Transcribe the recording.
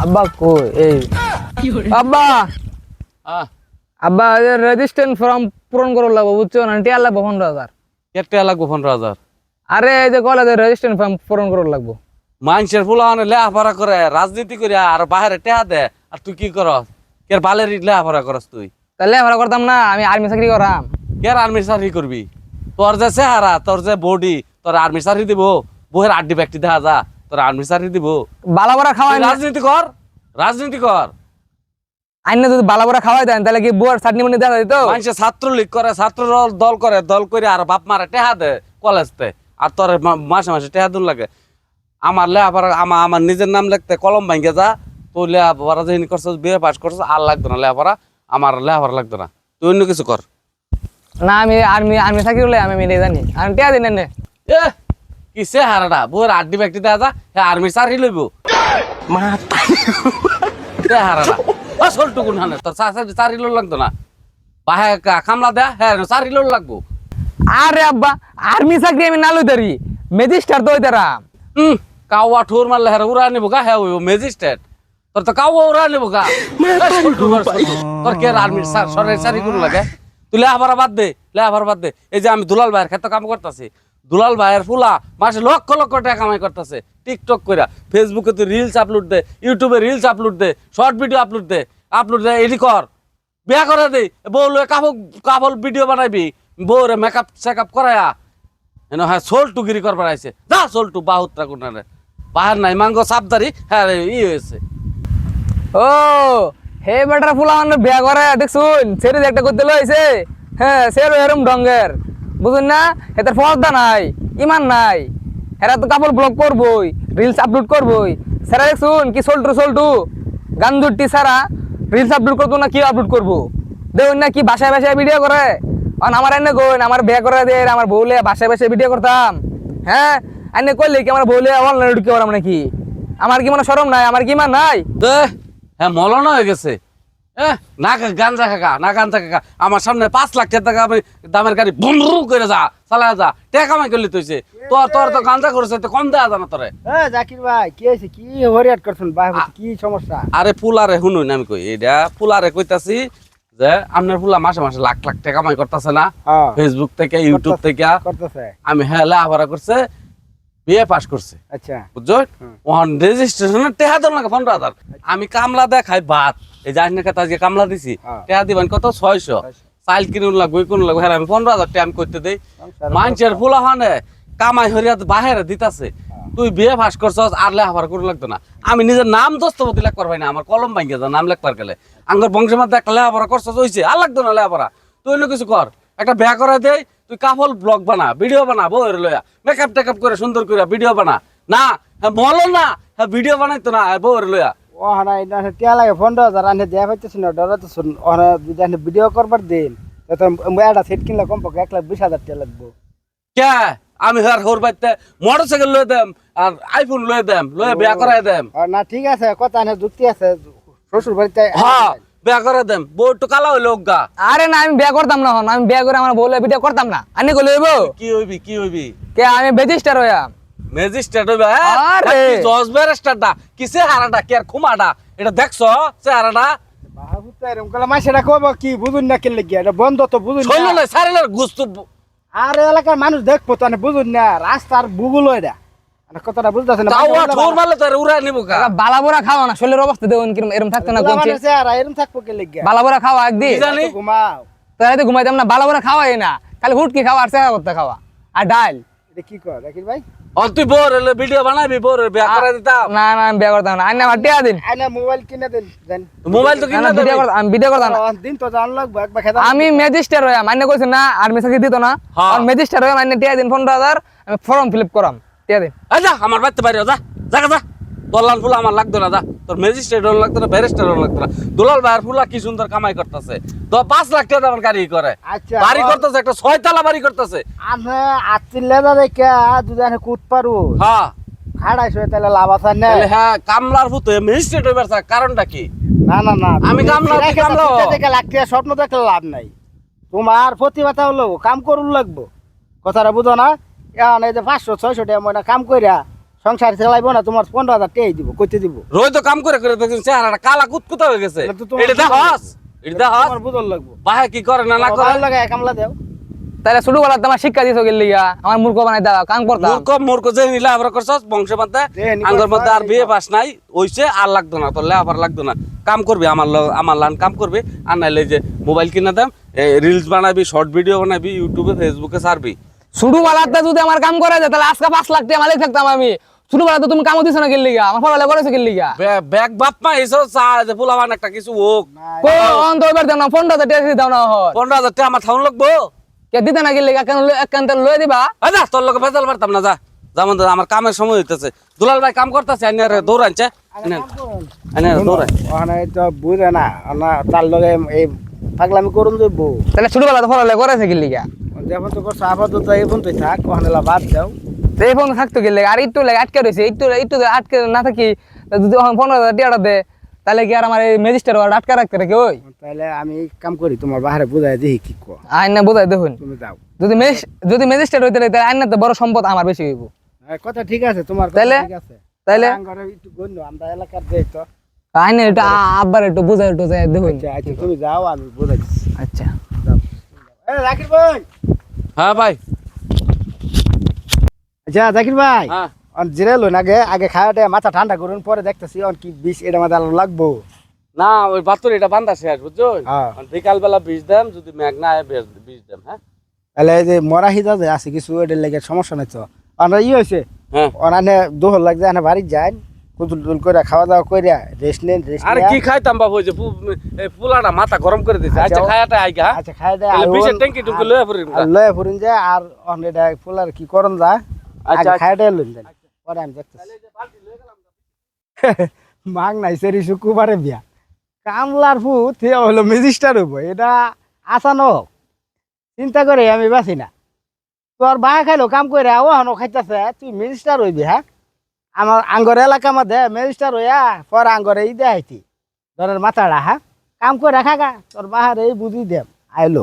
আব্বা কই এই আব্বা আব্বা রেজিস্ট্রেশন ফর্ম পূরণ করো লাগবো বুঝছো না টিয়া লাগবো 15,000 কেটে লাগবো 15,000 আরে এই যে কলেজে রেজিস্ট্রেশন ফর্ম পূরণ করো লাগবো মানুষের ফুলাহানে লেখাপড়া করে রাজনীতি করে আর বাইরে টেহা দে আর তুই কি করস কে বালের লেখাপড়া করস তুই তাহলে ভালো করতাম না আমি আর্মি চাকরি করাম কে আর্মির চাকরি করবি তোর যে চেহারা তোর যে বডি তোর আর্মির চাকরি দিব বউয়ের আড্ডি ব্যক্তি দেখা যা তোর আর্মির চাকরি দিব বালাবড়া খাওয়াই রাজনীতি কর রাজনীতি কর আইন যদি বালাবড়া খাওয়াই দেন তাহলে কি বুয়ার চাটনি মানি দেখা দিত মানুষে ছাত্রলীগ করে ছাত্র দল করে দল করে আর বাপ মারে টেহা দে কলেজতে আর তোর মাসে মাসে টেহা দূর লাগে আমার লেখাপড়া আমার নিজের নাম লিখতে কলম ভাঙ্গে যা তুই লেখাপড়া যেদিন করছিস বিয়ে পাস করছিস আর লাগতো না লেখাপড়া আমার লেখাপড়া লাগতো না তুই অন্য কিছু কর না আমি আর্মি আর্মি চাকরি হলে আমি মিলে জানি আমি টিয়া দিন এনে এ কি চেহারাটা বউয়ের আড্ডি ব্যক্তি দেখা যা হ্যাঁ আর্মি চাকরি লইব চেহারাটা আসলটুকু না তোর চাকরি লোক লাগতো না বাহে কামলা দেয়া হ্যাঁ চাকরি লোক লাগবো আরে আব্বা আর্মি চাকরি আমি না লইতারি ম্যাজিস্ট্রেট তো হইতারাম কাওয়া ঠোর মারলে হ্যাঁ উড়া নিবো গা হ্যাঁ ম্যাজিস্ট্রেট তোর তো কাওয়া উড়া নিবো গা তোর কে আর্মির সরকারি চাকরি কোন লাগে তুই লেখাপড়া বাদ দে লেখাপড়া বাদ দে এই যে আমি দুলাল ভাইয়ের ক্ষেত্রে কাম করতেছি দুলাল ভাইয়ের ফুলা মাসে লক্ষ লক্ষ টাকা কামাই করতেছে টিকটক কইরা ফেসবুকে তুই রিলস আপলোড দে ইউটিউবে রিলস আপলোড দে শর্ট ভিডিও আপলোড দে এডি কর বিয়া করে দে বউ লয়ে কাবল ভিডিও বানাইবি বউরে মেকআপ চেকআপ করায়া এনে হ্যাঁ সোলটু গিরি করবার আইছে যা সোলটু বাহুত্রা কোনারে বাহার নাই মাঙ্গো সাপদারি হ্যাঁ ই হয়েছে ও হে বেটার ফুলা মানে বিয়া করে দেখছুন সেরে একটা করতে লইছে হ্যাঁ সেরো এরম ঢঙ্গের বুঝুন না এটার পর্দা নাই ইমান নাই এরা তো কাপড় ব্লগ করবই রিলস আপলোড করবই সেরা দেখছুন কি সোল্টু গান্দুটি সারা রিলস আপলোড করতো না কি আপলোড করবো দেখুন না কি বাসায় বাসায় ভিডিও করে আমার এনে কইন আমার বিয়া করে দে আমার বউলে বাসায় বাসায় ভিডিও করতাম হ্যাঁ এনে কইলে কি আমার বউলে অনলাইনে ঢুকে পারাম নাকি আমার কি মনে শরম নাই আমার কি ইমান নাই হ্যাঁ মলনা হয়ে গেছে না গাঞ্জা কাকা না গাঞ্জা কাকা আমার সামনে 5 লাখ টাকা দামের গাড়ি বন্ধু করে যা চালা যা টাকা কামাই করলি তুইছে তোর তো গাঞ্জা করেছে তো কম দেয়া জানা তোরে জাকির ভাই কি হয়েছে কি হরিয়াট করছেন ভাই কি সমস্যা আরে ফুলারে শুনুন আমি কই এটা ফুলারে কইতাছি যে আপনার ফুলা মাসে মাসে লাখ লাখ টাকা কামাই করতেছে না ফেসবুক থেকে ইউটিউব থেকে আমি হ্যাঁ লেখাপড়া করছে বিয়ে পাস করছে আচ্ছা বুঝছো ওখান রেজিস্ট্রেশনের টাকা দেন না 15,000 আমি কামলা দেখাই ভাত এই যে আজকে আজকে কামলা দিছি টাকা দিবেন কত 600 চাইল কিনুন লাগবে কোন লাগবে হ্যাঁ আমি 15,000 টাকা আমি করতে দেই মানুষের ফুলা হানে কামাই হরিয়া বাহিরে দিতাছে তুই বিয়ে পাস করছস আর লেখাপড়া করে লাগতো না আমি নিজের নাম দস্তবতি লেখ পারবাই না আমার কলম ভাঙ্গে যা নাম লেখ পার গেলে আঙ্গর বংশের মধ্যে একটা লেখাপড়া করছস হইছে আর লাগতো না লেখাপড়া তুই অন্য কিছু কর একটা বিয়া করে দেই তুই কাপল ব্লগ বানা ভিডিও বানা বউয়ের লইয়া মেকআপ টেকআপ করে সুন্দর করে ভিডিও বানা না হ্যাঁ বলো না হ্যাঁ ভিডিও বানাইতো না বউয়ের লইয়া ও না এটা টিয়া লাগে 15,000 আনে দেয়া পাইতেছ না ডরা তো শুন ওরা যদি আনে ভিডিও করবার দিন তো এটা সেট কিনলে কম পক্ষে 1,20,000 টাকা লাগবে কে আমি আর হোর বাইতে মোটরসাইকেল লয়ে দেম আর আইফোন লয়ে দেম লয়ে বিয়া করাই দেম না ঠিক আছে কথা আনে যুক্তি আছে শ্বশুর বাড়িতে হ্যাঁ বিয়া করে দেম বউ একটু কালা হইলো গা আরে না আমি বিয়া করতাম না আমি বিয়া করে আমার বউলে ভিডিও করতাম না আনি কই লইবো কি হইবি কে আমি রেজিস্টার হইয়া ম্যাজিস্ট্রেট হইবে আরে জজ ব্যারিস্টারটা কিসে হারাটা কি আর খুমাটা এটা দেখছো চেহারাটা বাবু তো এরকম কলা মাসেটা কইব কি বুঝুন না কেন লাগিয়া এটা বন্ধ তো বুঝুন না শৈল না সারেলের গুস্তু আর এলাকার মানুষ দেখবো তো বুঝুন না রাস্তার বুগুল এটা আর কথাটা বুঝতাছ না তাও ঠোর মারলে তো উড়া নিব কা বালাবড়া খাওয়া না শরীরের অবস্থা দেখুন কিরম এরকম থাকতো না কোন মানুষ আর এরকম থাকবো কে লাগিয়া বালাবড়া খাওয়া একদিন জানি ঘুমাও তাহলে ঘুমাইতাম না বালাবড়া খাওয়াই না খালি হুটকি খাওয়া আর চেহারা করতে খাওয়া আর ডাল এটা কি কর রাকির ভাই তুই বোর ভিডিও বানাবি বোর বিয়া করে দিতাম না আমি বিয়া করতাম না আইনা মাটিয়া দিন আইনা মোবাইল কিনে দেন দেন মোবাইল তো কিনা ভিডিও করতাম আমি ভিডিও করতাম না দিন তো জান লাগবে একবার খেদা আমি ম্যাজিস্ট্রেট হইয়া মান্য কইছেন না আর্মি চাকরি দিত না আর ম্যাজিস্ট্রেট হইয়া মান্য টিয়া দিন 15,000 আমি ফর্ম ফিলআপ করাম টিয়া দিন যা আমার বাড়িতে বাইরে যা যা দলাল ফুলা আমার লাগতো না যা তোর ম্যাজিস্ট্রেট লাগতো না ব্যারিস্টার লাগতো না দুলাল ভাইয়ের ফুলা কি সুন্দর কামাই করতেছে তো 5 লাখ টাকা আমার গাড়ি করে আচ্ছা বাড়ি করতেছে একটা 6 তলা বাড়ি করতেছে আমি আতিলেদা দেখে দুজনে কুট পারু হ্যাঁ খাড়াই সই তাহলে লাভ আছে না তাহলে হ্যাঁ কামলার ফুতে ম্যাজিস্ট্রেট হইবার কারণটা কি না আমি কামলা দেখে লাগতে স্বপ্ন দেখলে লাভ নাই তোমার প্রতিভাতা হলো কাম করুন লাগবো কথাটা বুঝো না এখন এই যে 500-600 টাকা মনে কাম কইরা সংসার চালাইবো না তোমার 15,000 টাকাই দিব কইতে দিব রোজ তো কাম করে করে দেখছেন চেহারাটা কালা কুতকুতা হয়ে গেছে এটা তো তোমার এটা দেখাস এটা দেখাস তোমার বুঝল লাগবো বাহে কি করে না না করে ভালো লাগে কামলা দেও তাহলে ছোটবেলাতে আমার শিক্ষা দিছো গেল লিগা আমার মূর্খ বানাই দাও কাম করতাম মূর্খ যে নিলে আবার করছস বংশ মধ্যে জেনি আঙ্গর মধ্যে আর করছস, বিয়ে পাস নাই ওইছে আর লাগতো না তোর লেবার লাগতো না কাম করবি আমার লান কাম করবি আর নাইলে যে মোবাইল কিনে দাম রিলস বানাবি শর্ট ভিডিও বানাবি ইউটিউবে ফেসবুকে ছাড়বি ছোটবেলাতে যদি আমার কাম করা যায় তাহলে আজকে 5 লাখ টাকা মালিক থাকতাম আমি ছোটবেলাতে তুমি কামও দিছো না গেল লিগা আমার পড়ালেখা করেছো গেল লিগা ব্যাগ বাপ মা এসব চা যে পোলাবান একটা কিছু হোক কো অন্ত এবার দাও না 15,000 টাকা দাও না হর 15,000 টাকা আমার থাউন লাগবো কে দিতে না গেল লিগা কেন একান্ত লয়ে দিবা যা তোর লোকে ভেজাল পারতাম না যা যেমন আমার কামের সময় হইতেছে দুলাল ভাই কাম করতেছে আইনের দৌড়ানছে আইনের দৌড়ান ওখানে তো বুঝে না না তার লগে এই পাগলামি করুন যাইবো তাহলে ছোটবেলাতে পড়ালেখা করেছো গেল লিগা যেমন তো করছো আপাতত এই পর্যন্তই থাক ওখানে বাদ দাও এই ফোন থাকতো গেল আর একটু লাগে আটকে রয়েছে একটু আটকে না থাকি যদি 15,000 টাকা দে তাহলে কি আর আমার এই ম্যাজিস্ট্রেট আটকে রাখতে রে ওই তাহলে আমি কাম করি তোমার বাহারে বুঝাই দেখি কি কো আইন না বোঝাই দেখুন তুমি যাও যদি ম্যাজিস্ট্রেট হইতে তাহলে আইন না তো বড় সম্পদ আমার বেশি হইব কথা ঠিক আছে তোমার কথা তাইলে? ঠিক আছে তাইলে আঙ্গরে একটু গণ্য আমরা এলাকার দেই তো আইন এটা আব্বার একটু বোঝাই একটু যাই দেখুন আচ্ছা আচ্ছা তুমি যাও আমি বুঝাই দিচ্ছি আচ্ছা যাও এ জাকির ভাই হ্যাঁ ভাই আচ্ছা জাকির ভাই হ্যাঁ অন জিরে লইন আগে খাওয়াটা মাথা ঠান্ডা করুন পরে দেখতেছি অন কি বিষ এটা মাথা লাগবো না ওই বাতুর এটা বান্ধা শেষ বুঝছো হ্যাঁ। বিকাল বেলা বিষ দেন যদি মেঘ না আয় বিষ দেন হ্যাঁ তাহলে এই যে মরা হিজা যে আছে কিছু এটার লেগে সমস্যা নাই তো আমরা হয়েছে হ্যাঁ অনানে দোহর লাগছে এনে বাড়ি যান কুতুল টুল করে খাওয়া দাওয়া করে রেস্ট নেন রেস্ট আরে কি খাইতাম বাবু ওই যে পোলাটা মাথা গরম করে দিছে আচ্ছা খায়াটা আইগা হ্যাঁ আচ্ছা খাই দেয় তাহলে বিষের ট্যাঙ্কি টুঙ্কি লয়ে পড়িন লয়ে ফুরিন যায় আর অন এটা ফুলার কি করন যায় আচ্ছা, আচ্ছা খাই দেয় লইন দেন পরে আমি দেখতেছি মাগ নাই সেরি শুকুবারে বিয়া কামলার ফুট হে হলো ম্যাজিস্ট্রেট হইব এটা আসানো চিন্তা করে আমি বাঁচি না তোর বাহা খাইলো কাম করে ও হনো খাইতেছে তুই ম্যাজিস্ট্রেট হইবি হ্যাঁ আমার আঙ্গর এলাকা মধ্যে ম্যাজিস্ট্রেট হইয়া পরে আঙ্গরে ই দেয় হাইতি ধরের মাথাটা হ্যাঁ কাম করে খাগা তোর বাহার এই বুঝি দেম আইলো